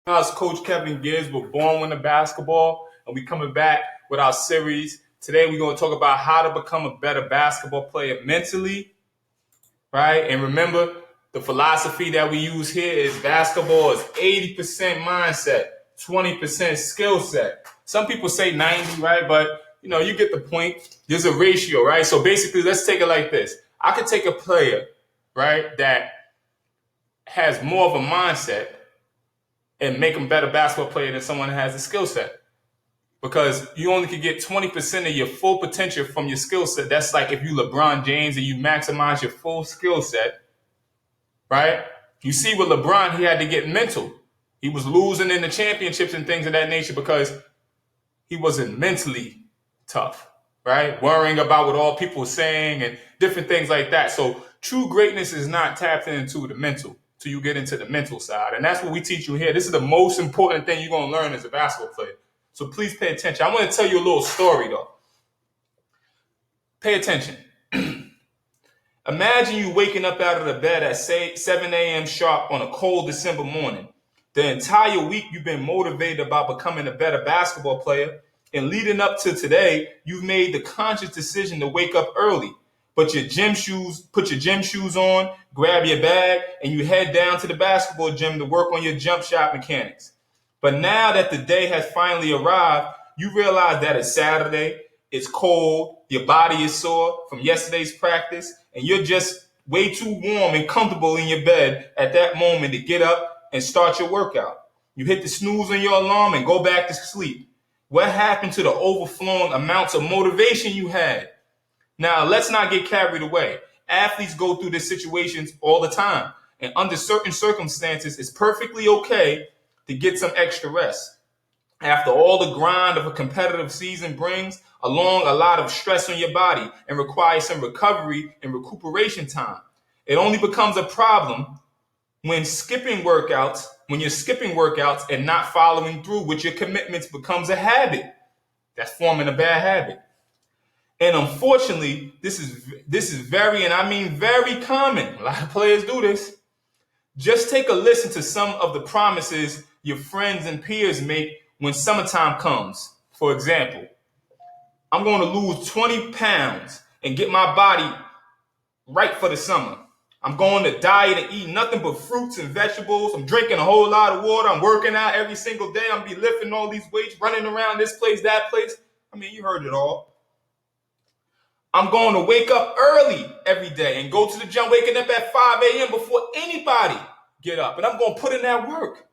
It's Coach Kevin Gibbs. We're Born Winning Basketball, and we're coming back with our series. Today, we're going to talk about how to become a better basketball player mentally, right? And remember, the philosophy that we use here is basketball is 80% mindset, 20% skill set. Some people say 90, right? But, you get the point. There's a ratio, right? So basically, let's take it like this. I could take a player, right, that has more of a mindset and make them a better basketball player than someone that has a skill set. Because you only can get 20% of your full potential from your skill set. That's like if you LeBron James and you maximize your full skill set, right? You see with LeBron, he had to get mental. He was losing in the championships and things of that nature because he wasn't mentally tough, right? Worrying about what all people were saying and different things like that. So true greatness is not tapped into the mental. Till you get into the mental side. And that's what we teach you here. This is the most important thing you're going to learn as a basketball player. So please pay attention. I'm going to tell you a little story, though. Pay attention. Imagine you waking up out of the bed at, say, 7 a.m. sharp on a cold December morning. The entire week you've been motivated about becoming a better basketball player. And leading up to today, you've made the conscious decision to wake up early. Put your gym shoes on, grab your bag, and you head down to the basketball gym to work on your jump shot mechanics. But now that the day has finally arrived, you realize that it's Saturday, it's cold, your body is sore from yesterday's practice, and you're just way too warm and comfortable in your bed at that moment to get up and start your workout. You hit the snooze on your alarm and go back to sleep. What happened to the overflowing amounts of motivation you had? Now, let's not get carried away. Athletes go through these situations all the time. And under certain circumstances, it's perfectly okay to get some extra rest. After all the grind of a competitive season brings along a lot of stress on your body and requires some recovery and recuperation time. It only becomes a problem when you're skipping workouts and not following through with your commitments becomes a habit. That's forming a bad habit. And unfortunately, this is very, and I mean very common. A lot of players do this. Just take a listen to some of the promises your friends and peers make when summertime comes. For example, I'm going to lose 20 pounds and get my body right for the summer. I'm going to diet and eat nothing but fruits and vegetables. I'm drinking a whole lot of water. I'm working out every single day. I'm be lifting all these weights, running around this place, that place. I mean, you heard it all. I'm going to wake up early every day and go to the gym, waking up at 5 a.m. before anybody get up. And I'm going to put in that work.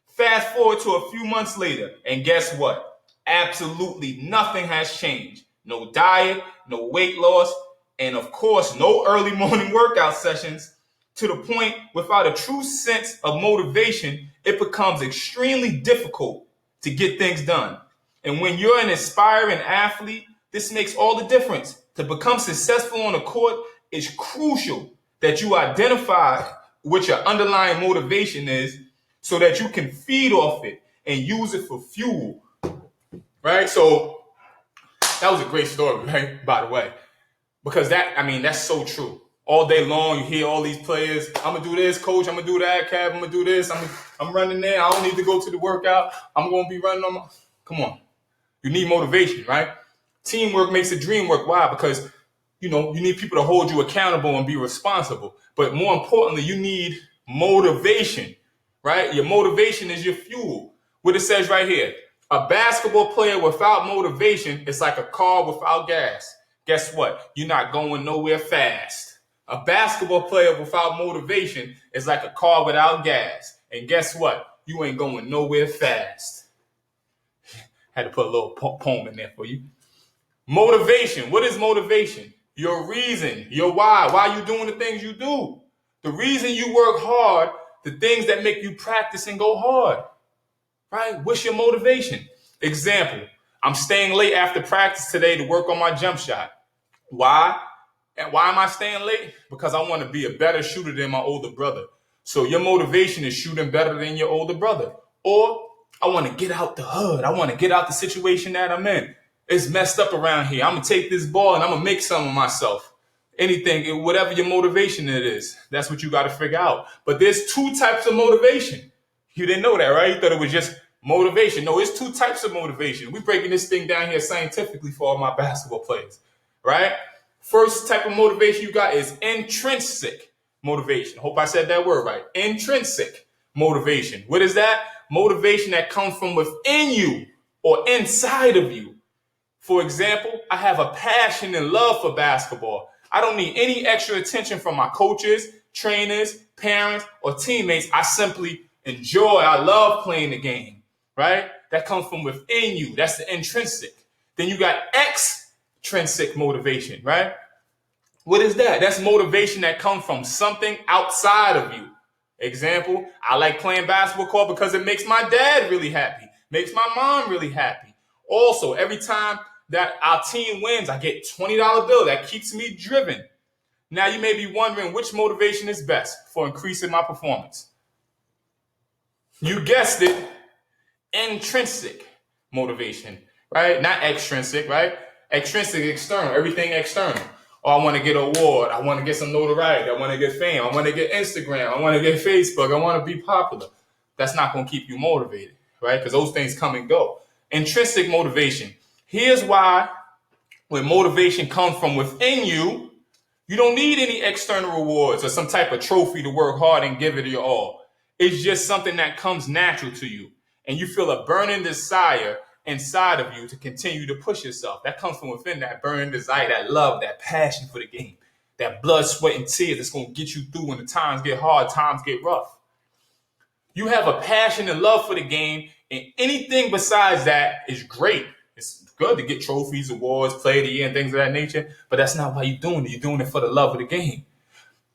Fast forward to a few months later, and guess what? Absolutely nothing has changed. No diet, no weight loss, and of course, no early morning workout sessions. To the point, without a true sense of motivation, it becomes extremely difficult to get things done. And when you're an aspiring athlete, this makes all the difference. To become successful on the court, it's crucial that you identify what your underlying motivation is so that you can feed off it and use it for fuel, right? So that was a great story, right? By the way, because that's so true. All day long, you hear all these players, I'm going to do this, coach, I'm going to do that, Kev, I'm going to do this, I'm running there, I don't need to go to the workout, I'm going to be running on my... Come on. You need motivation, right? Teamwork makes the dream work. Why? Because, you need people to hold you accountable and be responsible. But more importantly, you need motivation, right? Your motivation is your fuel. What it says right here, a basketball player without motivation is like a car without gas. Guess what? You're not going nowhere fast. A basketball player without motivation is like a car without gas. And guess what? You ain't going nowhere fast. Had to put a little poem in there for you. Motivation. What is motivation? Your reason, your why you doing the things you do. The reason you work hard, the things that make you practice and go hard, right? What's your motivation? Example, I'm staying late after practice today to work on my jump shot. Why? And why am I staying late? Because I want to be a better shooter than my older brother. So your motivation is shooting better than your older brother. Or I want to get out the hood. I want to get out the situation that I'm in. It's messed up around here. I'm going to take this ball and I'm going to make some of myself. Anything, whatever your motivation it is, that's what you got to figure out. But there's two types of motivation. You didn't know that, right? You thought it was just motivation. No, it's two types of motivation. We're breaking this thing down here scientifically for all my basketball players, right? First type of motivation you got is intrinsic motivation. Hope I said that word right. Intrinsic motivation. What is that? Motivation that comes from within you or inside of you. For example, I have a passion and love for basketball. I don't need any extra attention from my coaches, trainers, parents, or teammates. I simply enjoy, I love playing the game, right? That comes from within you. That's the intrinsic. Then you got extrinsic motivation, right? What is that? That's motivation that comes from something outside of you. Example, I like playing basketball because it makes my dad really happy, makes my mom really happy. Also, every time that our team wins, I get $20 bill. That keeps me driven. Now you may be wondering which motivation is best for increasing my performance. You guessed it, intrinsic motivation, right? Not extrinsic, right? Extrinsic, external, everything external. Oh, I want to get an award. I want to get some notoriety. I want to get fame. I want to get Instagram. I want to get Facebook. I want to be popular. That's not going to keep you motivated, right? Because those things come and go. Intrinsic motivation. Here's why when motivation comes from within you, you don't need any external rewards or some type of trophy to work hard and give it your all. It's just something that comes natural to you. And you feel a burning desire inside of you to continue to push yourself. That comes from within, that burning desire, that love, that passion for the game, that blood, sweat, and tears that's going to get you through when the times get hard, times get rough. You have a passion and love for the game, and anything besides that is great. It's good to get trophies, awards, play of the year, and things of that nature, but that's not why you're doing it. You're doing it for the love of the game.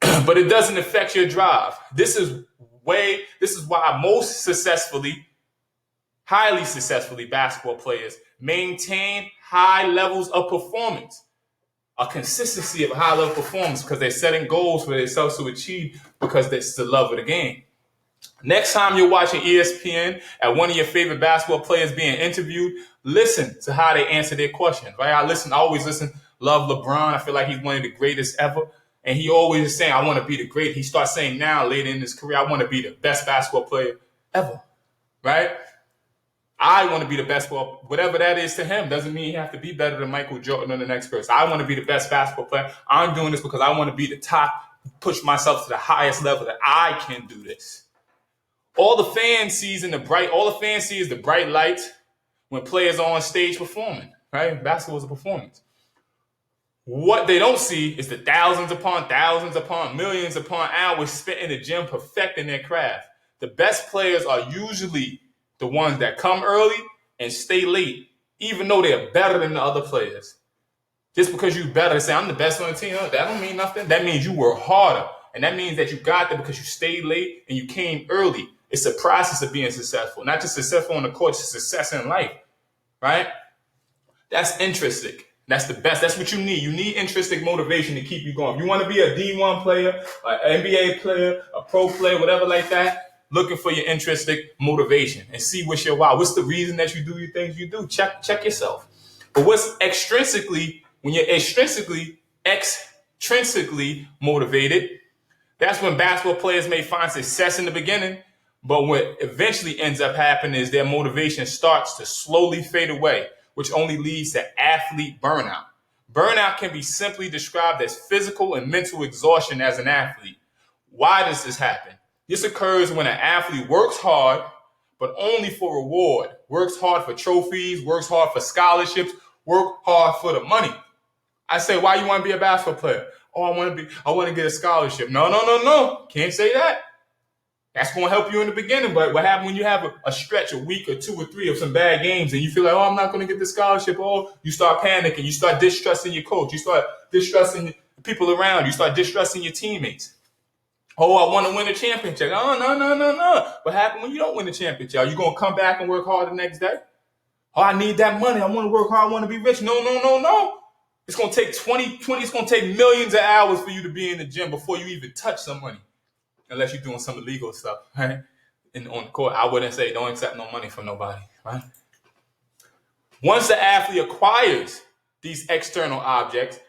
But it doesn't affect your drive. This is why most highly successfully basketball players maintain high levels of performance, a consistency of high level performance, because they're setting goals for themselves to achieve because it's the love of the game. Next time you're watching ESPN and one of your favorite basketball players being interviewed, listen to how they answer their questions, right? I always listen, love LeBron. I feel like he's one of the greatest ever. And he always is saying, I want to be the great. He starts saying now, later in his career, I want to be the best basketball player ever, right? I want to be the best, whatever that is to him doesn't mean you have to be better than Michael Jordan or the next person. I want to be the best basketball player. I'm doing this because I want to be the top, push myself to the highest level that I can do this. All the fans see is the bright lights when players are on stage performing, right? Basketball is a performance. What they don't see is the thousands upon millions upon hours spent in the gym perfecting their craft. The best players are usually the ones that come early and stay late, even though they're better than the other players. Just because you're better, say I'm the best on the team, that don't mean nothing. That means you work harder. And that means that you got there because you stayed late and you came early. It's a process of being successful, not just successful on the court, it's success in life, right? That's intrinsic. That's the best. That's what you need. You need intrinsic motivation to keep you going. If you want to be a D1 player, an NBA player, a pro player, whatever like that, looking for your intrinsic motivation and see what's your why. What's the reason that you do your things you do? Check yourself. But what's extrinsically, when you're extrinsically motivated, that's when basketball players may find success in the beginning, but what eventually ends up happening is their motivation starts to slowly fade away, which only leads to athlete burnout. Burnout can be simply described as physical and mental exhaustion as an athlete. Why does this happen? This occurs when an athlete works hard, but only for reward, works hard for trophies, works hard for scholarships, work hard for the money. I say, why you want to be a basketball player? Oh, I want to get a scholarship. No. Can't say that. That's going to help you in the beginning. But what happens when you have a stretch, a week or 2 or 3 of some bad games and you feel like, oh, I'm not going to get the scholarship. Oh, you start panicking. You start distrusting your coach. You start distrusting the people around you. You start distrusting your teammates. Oh, I want to win a championship. Oh, no. What happens when you don't win the championship? Are you going to come back and work hard the next day? Oh, I need that money. I want to work hard. I want to be rich. No. It's going to take it's going to take millions of hours for you to be in the gym before you even touch some money. Unless you're doing some illegal stuff, right? And on the court, I wouldn't say don't accept no money from nobody, right? Once the athlete acquires these external objects,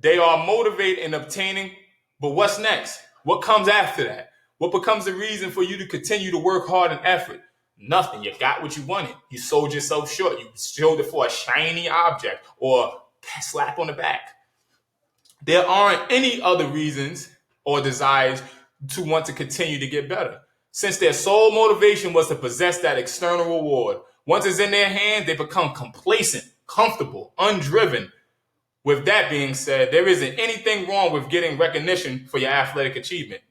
they are motivated in obtaining, but what's next? What comes after that? What becomes the reason for you to continue to work hard and effort? Nothing. You got what you wanted. You sold yourself short. You sold it for a shiny object or a slap on the back. There aren't any other reasons or desires to want to continue to get better, since their sole motivation was to possess that external reward. Once it's in their hands, they become complacent, comfortable, undriven. With that being said, there isn't anything wrong with getting recognition for your athletic achievement.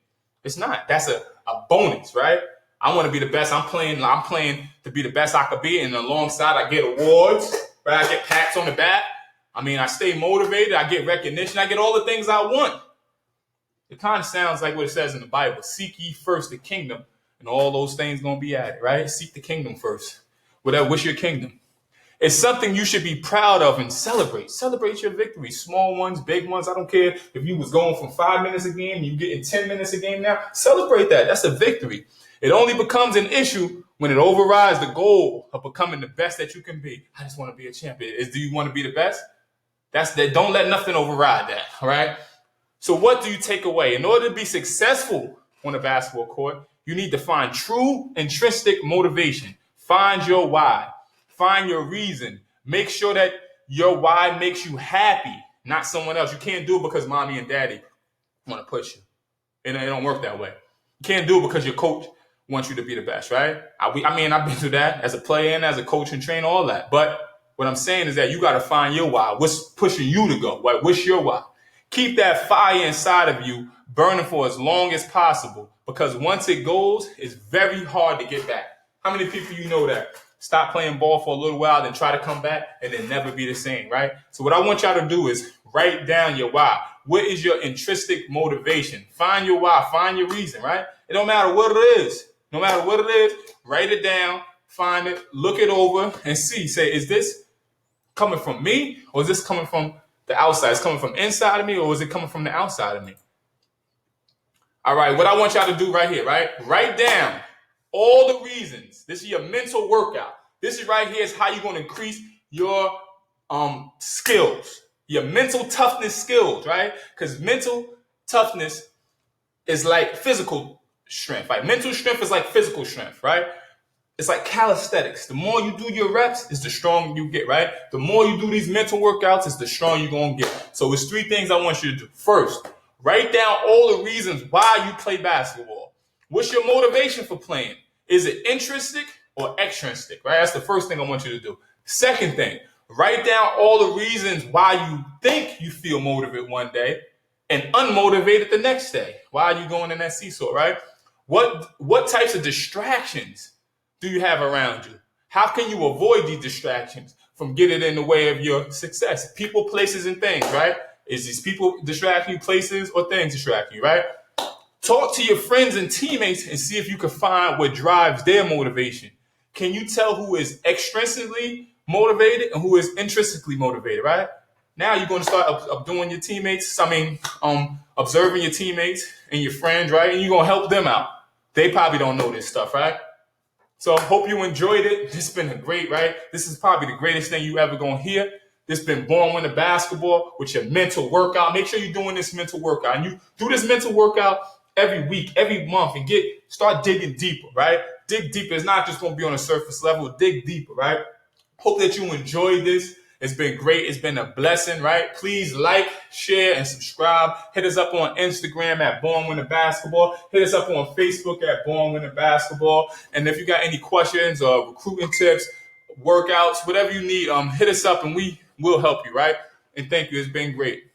It's not. That's a bonus, right? I want to be the best. I'm playing to be the best I could be, and alongside I get awards, right? I get pats on the back. I mean, I stay motivated. I get recognition. I get all the things I want. It kind of sounds like what it says in the Bible. Seek ye first the kingdom, and all those things going to be added, right? Seek the kingdom first. What's your kingdom? It's something you should be proud of and celebrate. Celebrate your victories, small ones, big ones. I don't care if you was going from 5 minutes a game and you getting 10 minutes a game now. Celebrate that. That's a victory. It only becomes an issue when it overrides the goal of becoming the best that you can be. I just want to be a champion. Do you want to be the best? That's that. Don't let nothing override that. All right. So what do you take away? In order to be successful on a basketball court, you need to find true intrinsic motivation. Find your why. Find your reason. Make sure that your why makes you happy, not someone else. You can't do it because mommy and daddy want to push you. It don't work that way. You can't do it because your coach wants you to be the best, right? I've been through that as a player and as a coach and trainer, all that. But what I'm saying is that you got to find your why. What's pushing you to go? Right? What's your why? Keep that fire inside of you burning for as long as possible, because once it goes, it's very hard to get back. How many people you know that stop playing ball for a little while, then try to come back and then never be the same, right? So what I want y'all to do is write down your why. What is your intrinsic motivation? Find your why. Find your reason, right? It don't matter what it is. No matter what it is, write it down, find it, look it over, and see. Say, is this coming from me, or is this coming from the outside? It's coming from inside of me, or is it coming from the outside of me? All right, what I want y'all to do right here, right? Write down all the reasons. This is your mental workout. This is right here is how you're going to increase your skills, your mental toughness skills, right? Because mental toughness is like physical strength. Like mental strength is like physical strength, right? It's like calisthenics. The more you do your reps, it's the stronger you get, right? The more you do these mental workouts, it's the stronger you're going to get. So it's 3 things I want you to do. First, write down all the reasons why you play basketball. What's your motivation for playing? Is it intrinsic or extrinsic, right? That's the first thing I want you to do. Second thing, write down all the reasons why you think you feel motivated one day and unmotivated the next day. Why are you going in that seesaw, right? What types of distractions do you have around you? How can you avoid these distractions from getting in the way of your success? People, places, and things, right? Is these people distracting you, places, or things distracting you, right? Talk to your friends and teammates and see if you can find what drives their motivation. Can you tell who is extrinsically motivated and who is intrinsically motivated, right? Now you're going to start doing your teammates. Observing your teammates and your friends, right? And you're going to help them out. They probably don't know this stuff, right? So I hope you enjoyed it. This has been great, right? This is probably the greatest thing you ever going to hear. This has been Born Winning Basketball with your mental workout. Make sure you're doing this mental workout. And you do this mental workout every week, every month, and start digging deeper, right? Dig deeper. It's not just going to be on a surface level. Dig deeper, right? Hope that you enjoyed this. It's been great. It's been a blessing, right? Please like, share, and subscribe. Hit us up on Instagram at Born Winning Basketball. Hit us up on Facebook at Born Winning Basketball. And if you got any questions or recruiting tips, workouts, whatever you need, hit us up and we will help you, right? And thank you. It's been great.